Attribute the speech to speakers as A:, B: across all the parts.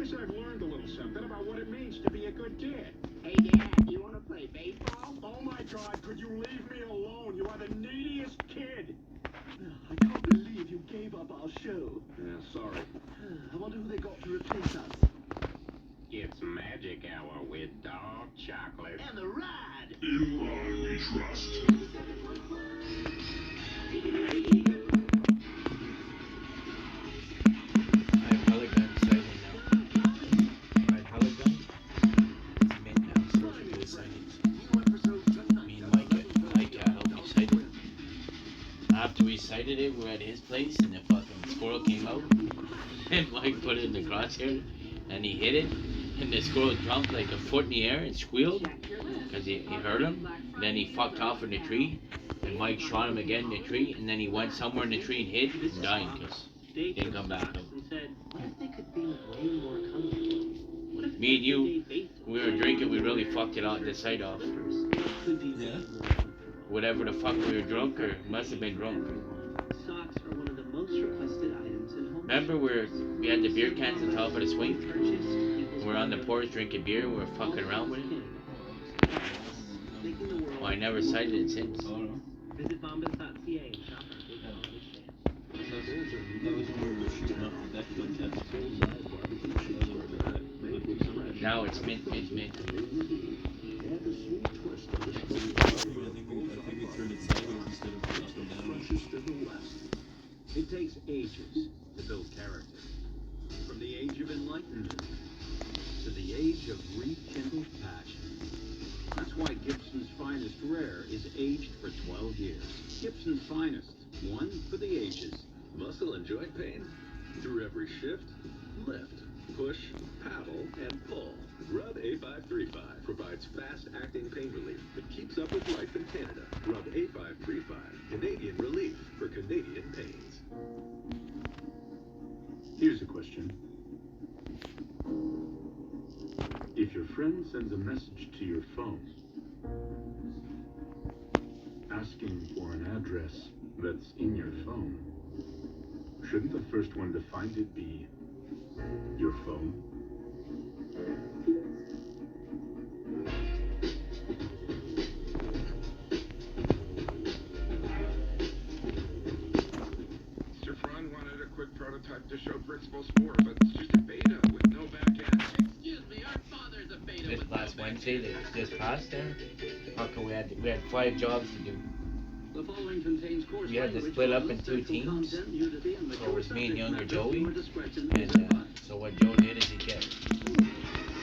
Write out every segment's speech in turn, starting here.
A: guess I've learned a little something about what it means to be a good kid.
B: Hey, Dad, you want to play baseball?
A: Oh my God, could you leave me alone? You are the neediest kid.
C: I can't believe you gave up our show.
A: Yeah, sorry.
C: I wonder who they got to replace us.
B: It's magic hour with dark chocolate.
C: And the ride!
D: In line we trust.
E: After we sighted it, we were at his place, and the fucking squirrel came out, and Mike put it in the crosshair, and he hit it, and the squirrel jumped like a foot in the air and squealed, because he hurt him. Then he fucked off in the tree, and Mike shot him again in the tree, and then he went somewhere in the tree and hid and died, because he didn't come back out. Me and you, we were drinking, we really fucked it out, the sight off.
C: Yeah.
E: Whatever the fuck we were drunk, or must have been drunk.
C: Socks are one of the most requested items in home.
E: Remember we had the beer cans on top of the swing? We're on the porch drinking beer, we're fucking around with it. Well, I never sighted it since.
C: Visit bombas.ca and shop our big holiday.
E: Now it's mint.
A: It takes ages to build character. From the age of enlightenment to the age of rekindled passion. That's why Gibson's Finest Rare is aged for 12 years. Gibson's Finest, one for the ages.
F: Muscle and joint pain? Through every shift, lift, push, paddle, and pull. Rub A535 provides fast-acting pain relief that keeps up with life in Canada. Rub A535, Canadian relief for Canadian pains.
A: Here's a question. If your friend sends a message to your phone asking for an address that's in your phone, shouldn't the first one to find it be your phone?
D: Sir Fran wanted a quick prototype to show Brixpo Sport, but it's just a beta with no back end.
B: Excuse me, our father's a beta
E: This
B: with
E: last
B: no
E: Wednesday that just passed there, fucking we had 5 jobs to do.
C: The following contains course
E: We had to
C: language
E: split up
C: for
E: in 2 teams.
C: content, nudity, and
E: So it was me and
C: mature
E: younger
C: subject
E: Joey,
C: matter. Discretion is
E: and
C: advised.
E: so what Joe did is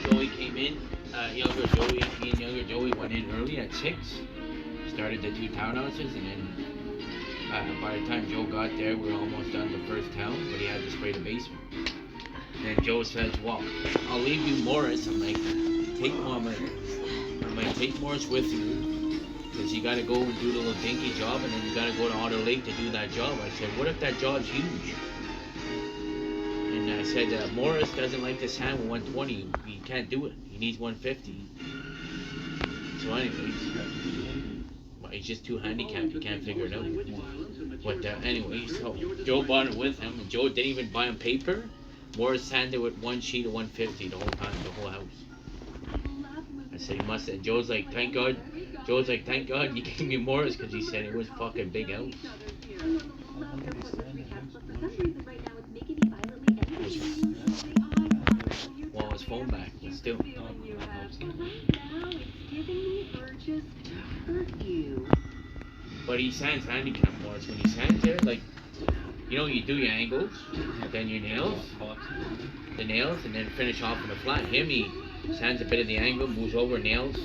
E: Joey came in, me and younger Joey went in early at 6, started the 2 townhouses, and then by the time Joe got there, we were almost done the first town, but he had to spray the basement. Then Joe says, well, I'll leave you Morris. I'm like, take Morris with you, because you gotta go and do the little dinky job, and then you gotta go to Otter Lake to do that job. I said, what if that job's huge? And I said, Morris doesn't like the sand with 120. He can't do it. He needs 150. So anyways, he's just too handicapped. He can't figure it out. But anyways, so Joe bought it with him, and Joe didn't even buy him paper. Morris sanded with 1 sheet of 150 the whole time, the whole house. I said, he must have. Joe's like, thank God. Joe's like, thank God you gave me Morris, because he said it was fucking big house. Well, his phone back, but still. But he sands handicap Morris. When he sands it, like, you know, you do your angles, then your nails, and then finish off with a flat. Him, he sands a bit of the angle, moves over nails,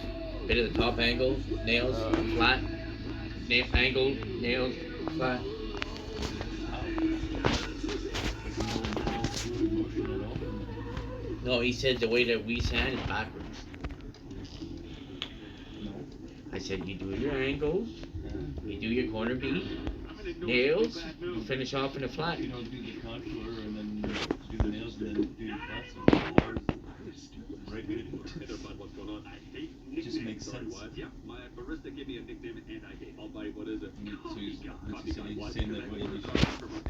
E: bit of the top angle, nails, flat, angle, nails, flat. No, he said the way that we sand is backwards. I said, you do your angles, you do your corner beat, nails, you finish off in a flat.
G: You don't do the contour and then do the nails and then do your flats. Right way to do it.
F: What's going on? I hate
G: It just makes sense.
F: Yeah, my barista gave me a nickname and I hate. I'll bite. What is it?
G: So you're
F: Coffee
G: saying
F: God.
G: that way you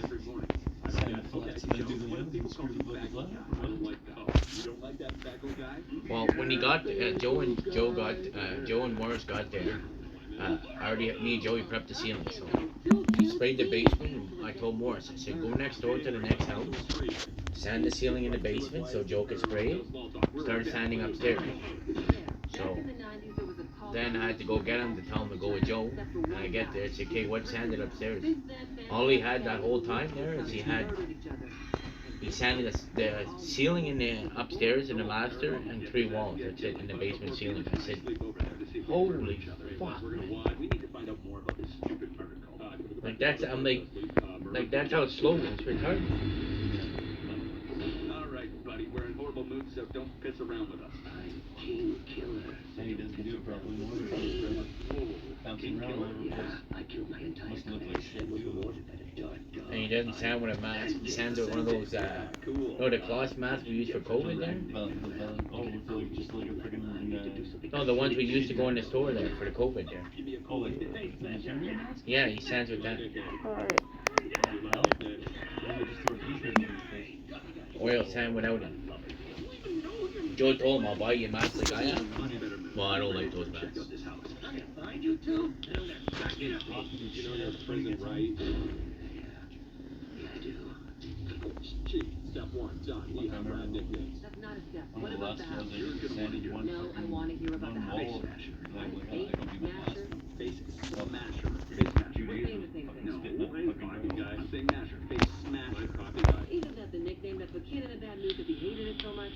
F: Every morning.
G: sand flats. Then do the ends and screw the bucket left.
F: I don't like that. Oh, you don't like that tobacco guy?
E: Well, when he got Joe and Morris got there, me and Joey prepped the ceiling. So he sprayed the basement, and I told Morris, I said, go next door to the next house, sand the ceiling in the basement so Joe could spray it. Started sanding upstairs. So then I had to go get him to tell him to go with Joe. And I get there, it's okay, what's sanded upstairs? All he had that whole time there is he sanded the ceiling in the upstairs in the master and 3 walls. That's it, in the basement ceiling. I said, holy fuck, man.
F: We need to find out more about this stupid murder cult.
E: Like that's, I'm like that's how it's slow. It's retarded.
F: All right, buddy, we're in horrible mood, so don't piss around with us.
G: And he doesn't do it properly anymore. Bouncing around all over the place. Must look like shit too.
E: And he doesn't sand with a mask. He sands with one of those, the cloth masks we use for COVID there.
G: Just like a freaking.
E: No, the ones we used to go in the store there for the COVID there.
G: Oh, like the material mask?
E: Yeah, he sands with that.
G: Well, just throw a t-shirt in his face.
E: Oil sand without it. Joe told him, I'll buy you a mask like I am. Well, I don't like those masks.
F: You know that prison, right? Chief, step 1, John, we have our nicknames.
H: That's not a step.
G: One
H: What
G: of the
H: about
G: last
H: the house?
G: ones I sanded one
H: No, I want to hear about the house.
G: wall.
H: Eight, smasher.
F: Face smasher. Face smasher.
G: 2 days
H: Saying the same
G: fucking
H: thing.
G: spitting up
F: No,
G: fucking
F: copy
G: wall.
F: guy. Say masher. Face smasher. Copy guy.
H: Isn't that the nickname that put Ken in a bad mood because he hated it so much?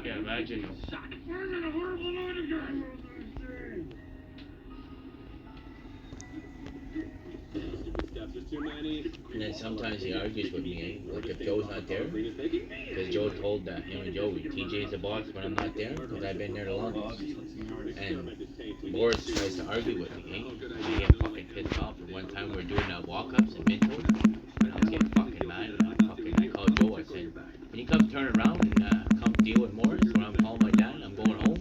E: Yeah, imagine.
F: Steps is too many.
E: And then sometimes he argues with me, eh? Like if Joe's not there. Because Joe told him and Joey, TJ's the boss when I'm not there, because I've been there the longest. And Boris tries to argue with me, eh? I get fucking pissed off. And one time we were doing walk-ups in Minto, and I was getting fucking mad, and I called Joe, I said, can you come turn around and come deal with Morris when I'm calling my dad, I'm going home?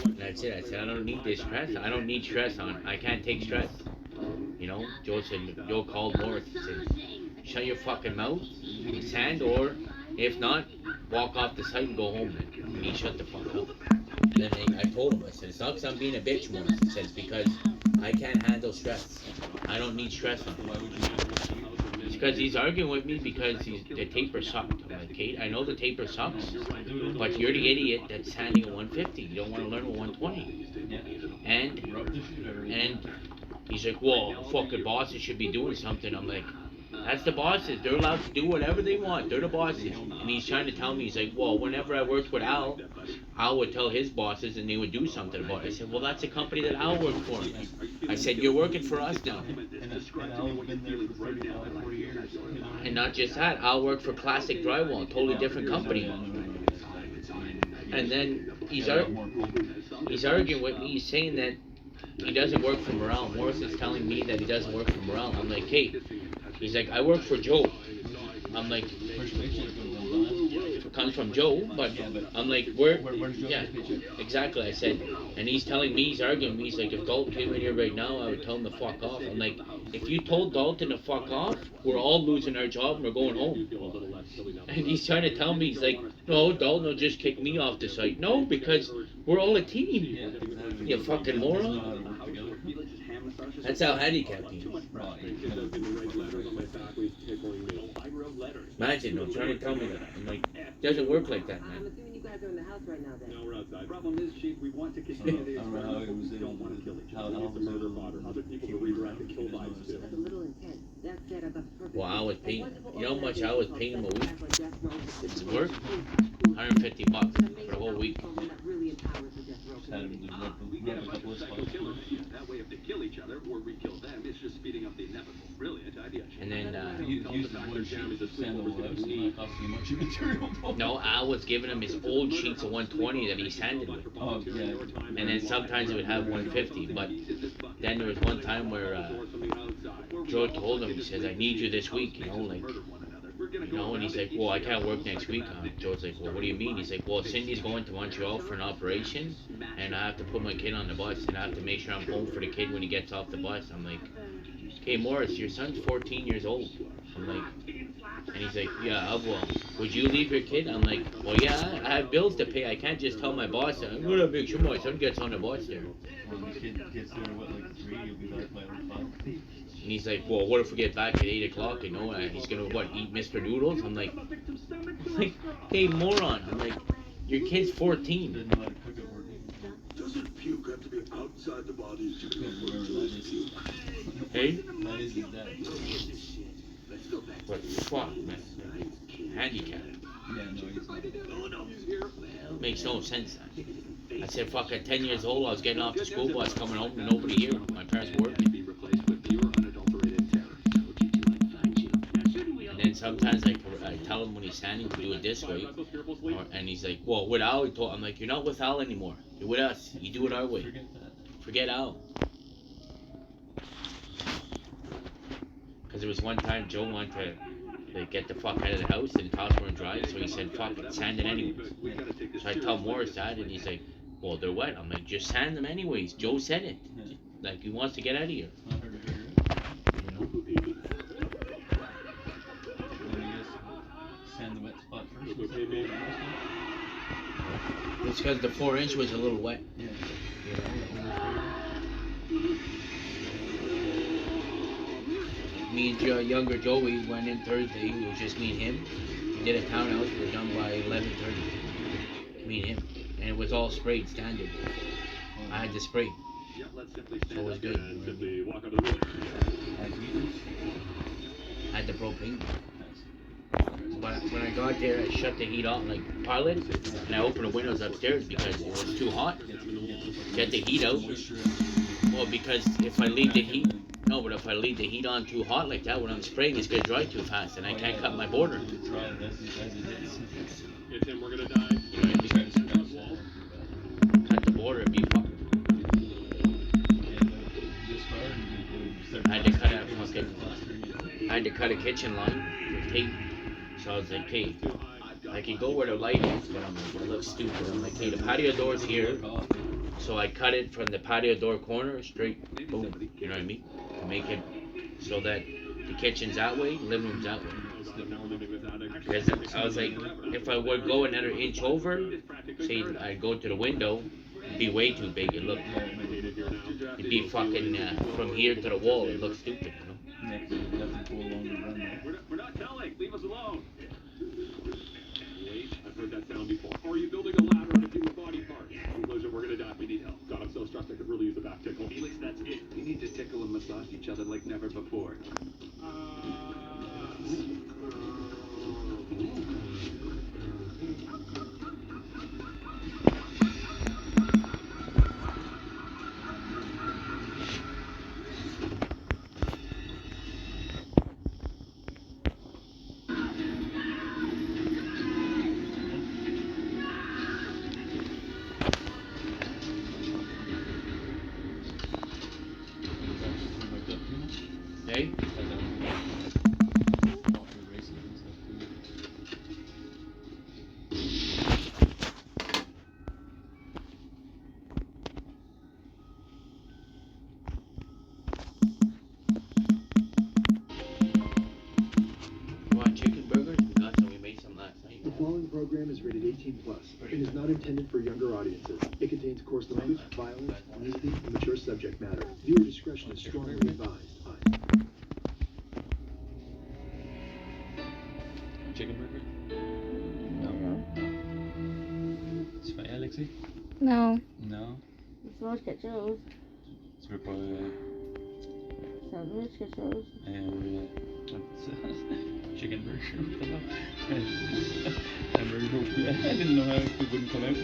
E: And that's it, I said, I don't need this stress, I don't need stress on, I can't take stress. You know, Joe called Morris and said, shut your fucking mouth, sand, or if not, walk off the site and go home then. And he shut the fuck up. Then I told him, I said, it's not because I'm being a bitch, Morris. I said, it's because I can't handle stress. I don't need stress on me. It's because he's arguing with me because the taper sucked. I'm like, Kate, I know the taper sucks, but you're the idiot that's handing a 150. You don't want to learn a 120. And he's like, well, fucking bosses should be doing something. I'm like, that's the bosses. They're allowed to do whatever they want. They're the bosses. And he's trying to tell me, he's like, well, whenever I worked with Al would tell his bosses and they would do something about it. I said, well, that's a company that Al worked for. I said, you're working for us now.
G: And Al's been there for 35, 40 years.
E: And not just that, Al worked for Classic Drywall, a totally different company. And then he's arguing with me. He's saying that he doesn't work for Morale. Morris is telling me that he doesn't work for Morale. I'm like, hey, he's like, I work for Joe. I'm like, it comes from Joe, but I'm like, yeah, exactly. I said, and he's telling me, he's arguing with me, he's like, if Dalton came in here right now, I would tell him to fuck off. I'm like, if you told Dalton to fuck off, we're all losing our job and we're going home. And he's trying to tell me, he's like, no, Dalton will just kick me off the site. No, because we're all a team. You fucking moron. That's how handicapped he is. Imagine, no, trying to tell me that. I'm like, it doesn't work like that,
H: I'm
E: man.
H: assuming you guys are in the house right now then.
F: No, we're outside. Problem is, Chief, we want to continue the experiment, but we don't want to kill each other. It's a murder fodder. Other people to redirect and kill vibes too.
H: That's a little intense. That said, I've got the perfect.
E: Well, I was paying, you know how much I was paying him a week? It's
H: It's
E: work, $150 for the whole week.
H: Really empowers the death row.
G: Had him do rip a couple of spots.
F: That way, if they kill each other or we kill them, it's just speeding up the inevitable. Brilliant idea.
E: And then,
G: Use the wood sheet to sand the wall out, so it's not costing you much material.
E: no, Al was giving him his old sheets of 120 that he sanded with.
G: Oh, yeah.
E: And then sometimes it would have 150, but then there was one time where Joe told him, he says, I need you this week, you know, like, you know, and he's like, well, I can't work next week. Joe's like, well, what do you mean? He's like, well, Cindy's going to Montreal for an operation, and I have to put my kid on the bus, and I have to make sure I'm home for the kid when he gets off the bus. I'm like, okay, Morris, your son's 14 years old. I'm like, and he's like, yeah, well, would you leave your kid? I'm like, well, yeah, I have bills to pay. I can't just tell my boss, I'm gonna make sure my son gets on the bus there.
G: When the kid gets there, what, like 3, you'll be back by like 5?
E: And he's like, well, what if we get back at 8 o'clock? You know, he's gonna, what, eat Mr. Noodles? I'm like, hey, moron. I'm like, your kid's 14.
G: Didn't know how to cook it for me.
F: Doesn't puke have to be outside the body to
G: Yeah, remember that is
E: Hey?
G: that is his dad.
E: What the fuck, man? Handicap.
G: Yeah, no, he's not.
E: Makes no sense. I said, fuck, at 10 years old, I was getting off the school bus coming home and nobody here. My parents were working.
A: Be replaced with pure unadulterated terror. So find you.
E: And then sometimes I tell him when he's standing to do it this way. And he's like, well, with Al, I'm like, you're not with Al anymore. You're with us. You do it our way.
G: Forget that.
E: Forget Al. Because there was one time Joe wanted to get the fuck out of the house and the house weren't dry, so he said, fuck it, sand it anyways. So I tell Morris that, and he's like, well, they're wet. I'm like, just sand them anyways. Joe said it.
G: Yeah.
E: Like, he wants to get out of here.
G: It's not hard to figure out. You know? Then I guess sand the wet spot first. instead of the rest of it.
E: It's because the 4-inch was a little wet.
G: Yeah.
E: Me and younger Joey went in Thursday. It was just me and him. We did a townhouse. We were done by 11:30. Me and him. And it was all sprayed standard. I had to spray.
F: Yeah, let's simply
E: So it was good.
F: and simply walk on the roof.
E: I had the propane. But when I got there, I shut the heat off like pilot, and I opened the windows upstairs because it was too hot. Get the heat out. Well, because if I leave the heat, no, but if I leave the heat on too hot like that when I'm spraying, it's gonna dry too fast, and I can't cut my border.
F: It's him, we're gonna die.
E: Cut the border, it'd be fucked. I had to cut a kitchen line with tape. So I was like, hey, I can go where the light is, but I'm like, it looks stupid. I'm like, hey, the patio door's here. So I cut it from the patio door corner straight, boom, you know what I mean? To make it so that the kitchen's that way, living room's that way. Because I was like, if I would go another inch over, say I'd go to the window, it'd be way too big. It'd be fucking from here to the wall. It looks stupid, you know?
F: We're not telling. Leave us alone. Wait, I've heard that sound before. Or are you building a ladder on a few body parts? Conclusion, we're gonna die. We need help. God, I'm so stressed I could really use a back tickle.
A: Felix, that's it. We need to tickle and massage each other like never before.
E: Hey? You want chicken burgers? We got some. We made some last night.
I: The following program is rated 18+. It is not intended for younger audiences. It contains coarse language, violence, nudity, and mature subject matter. Viewer discretion is strongly advised.
G: Chicken burger? No. It's fine, Alexi?
J: No.
G: No.
J: Sandwich que chose.
G: Tu veux pas.
J: Sandwich que chose.
G: Chicken burger. Hamburger. I didn't know how it wouldn't come out.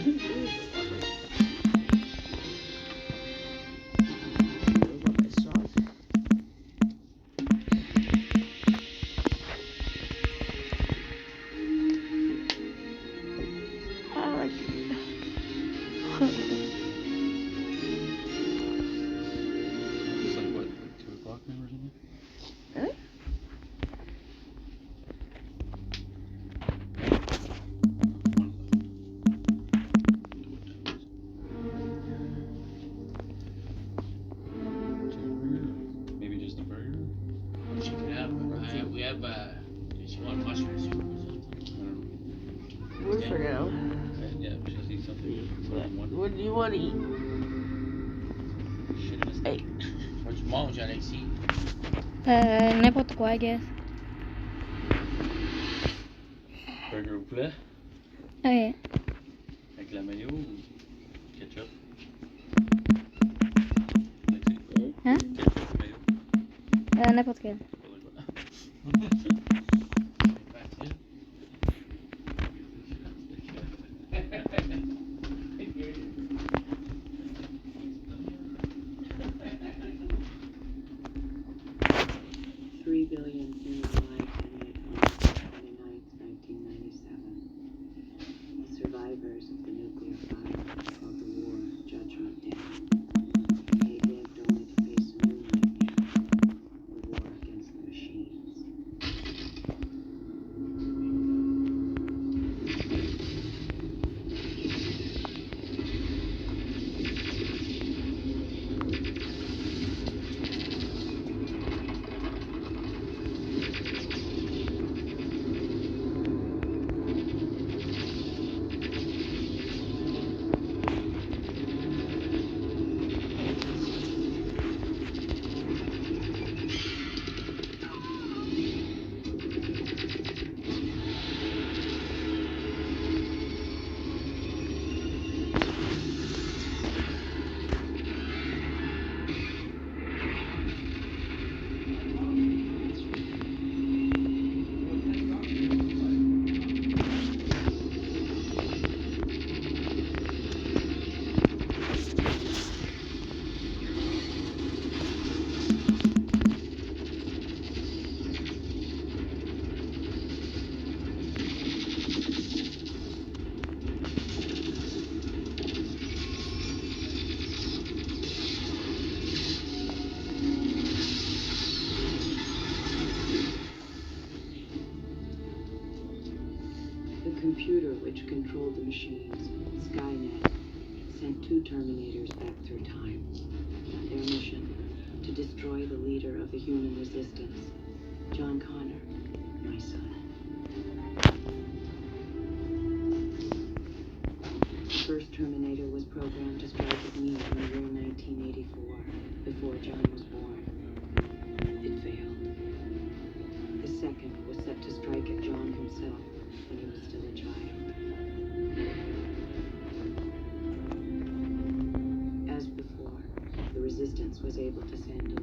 G: It's like what, like 2 o'clock now or something? Maybe just a burger?
E: Chicken up. We have, you want mushroom soup or something?
G: I don't know.
J: food for now.
G: Yeah, we should see something.
J: What do you want to eat?
G: Shit in the
J: Hey.
E: Moi, tu manges, Alexis.
J: N'importe quoi, I guess.
G: burger au poulet
J: Okay.
G: avec la mayo ou ketchup.
J: Hein?
G: Ketchup ou mayo.
J: N'importe quel.
H: $3 billion human lives ended on October 29th, 1997. The survivors of the nuclear fire called the war Judgment Day. They lived only to face a new nightmare, the war against the machines. The computer which controlled the machines, Skynet, sent 2 Terminators back through time. Their mission, to destroy the leader of the human resistance, John Connor, my son. The first Terminator was programmed to strike at me in the year 1984, before John was born. It failed. The second was set to strike at John himself when he was still a child. As before, the resistance was able to send a